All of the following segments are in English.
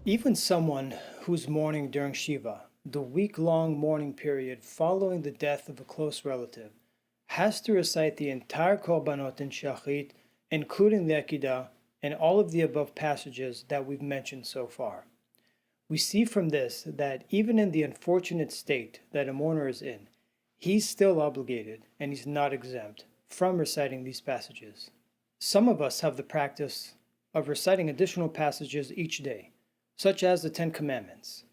Even someone who's mourning during Shiva, the week-long mourning period following the death of a close relative, has to recite the entire Korbanot in Shachrit, including the Akedah, and all of the above passages that we've mentioned so far. We see from this that even in the unfortunate state that a mourner is in, he's still obligated, and he's not exempt, from reciting these passages. Some of us have the practice of reciting additional passages each day, such as the Ten Commandments.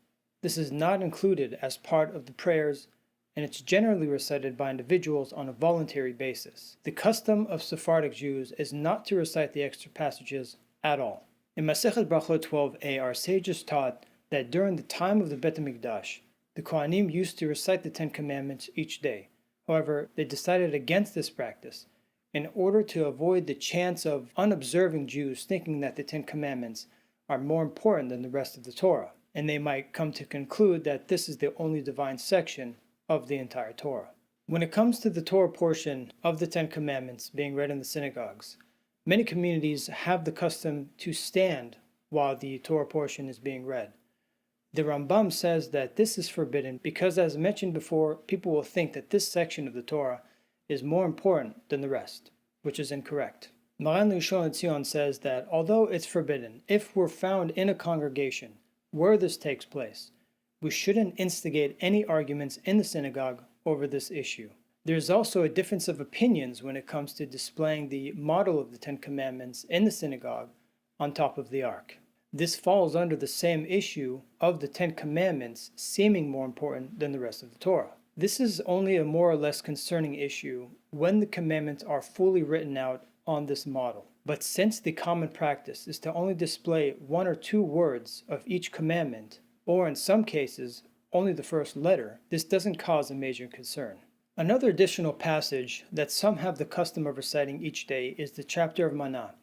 This is not included as part of the prayers, and it's generally recited by individuals on a voluntary basis. The custom of Sephardic Jews is not to recite the extra passages at all. In Masechet Brachot 12a, our sages taught that during the time of the Bet HaMikdash, the Kohanim used to recite the Ten Commandments each day. However, they decided against this practice in order to avoid the chance of unobserving Jews thinking that the Ten Commandments are more important than the rest of the Torah, and they might come to conclude that this is the only divine section of the entire Torah. When it comes to the Torah portion of the Ten Commandments being read in the synagogues, many communities have the custom to stand while the Torah portion is being read. The Rambam says that this is forbidden because, as mentioned before, people will think that this section of the Torah is more important than the rest, which is incorrect. Maran Rishon LeZion says that although it's forbidden, if we're found in a congregation where this takes place, we shouldn't instigate any arguments in the synagogue over this issue. There's also a difference of opinions when it comes to displaying the model of the Ten Commandments in the synagogue on top of the ark. This falls under the same issue of the Ten Commandments seeming more important than the rest of the Torah. This is only a more or less concerning issue when the commandments are fully written out on this model. But since the common practice is to only display one or two words of each commandment, or in some cases, only the first letter, this doesn't cause a major concern. Another additional passage that some have the custom of reciting each day is the chapter of Manah,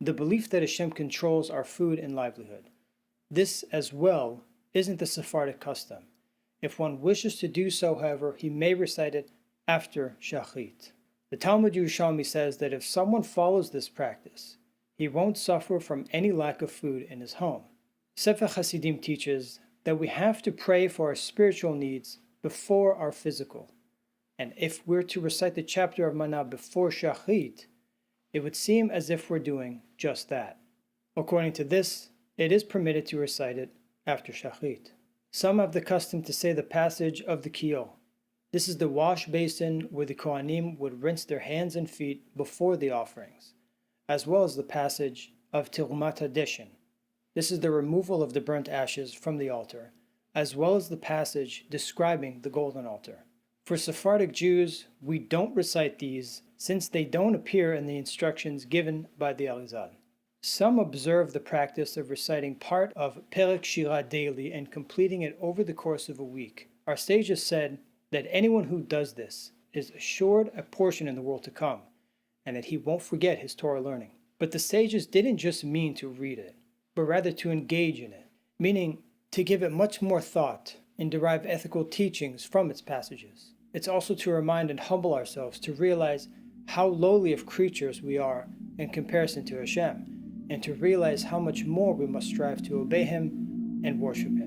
the belief that Hashem controls our food and livelihood. This, as well, isn't the Sephardic custom. If one wishes to do so, however, he may recite it after Shachrit. The Talmud Yerushalmi says that if someone follows this practice, he won't suffer from any lack of food in his home. Sefer Hasidim teaches that we have to pray for our spiritual needs before our physical. And if we're to recite the chapter of Manah before Shachrit, it would seem as if we're doing just that. According to this, it is permitted to recite it after Shachrit. Some have the custom to say the passage of the Kiyol. This is the wash basin where the Kohanim would rinse their hands and feet before the offerings, as well as the passage of Tirumat HaDeshen. This is the removal of the burnt ashes from the altar, as well as the passage describing the golden altar. For Sephardic Jews, we don't recite these since they don't appear in the instructions given by the Arizal. Some observe the practice of reciting part of Perek Shira daily and completing it over the course of a week. Our sages said that anyone who does this is assured a portion in the world to come, and that he won't forget his Torah learning. But the sages didn't just mean to read it, but rather to engage in it, meaning to give it much more thought and derive ethical teachings from its passages. It's also to remind and humble ourselves to realize how lowly of creatures we are in comparison to Hashem, and to realize how much more we must strive to obey Him and worship Him.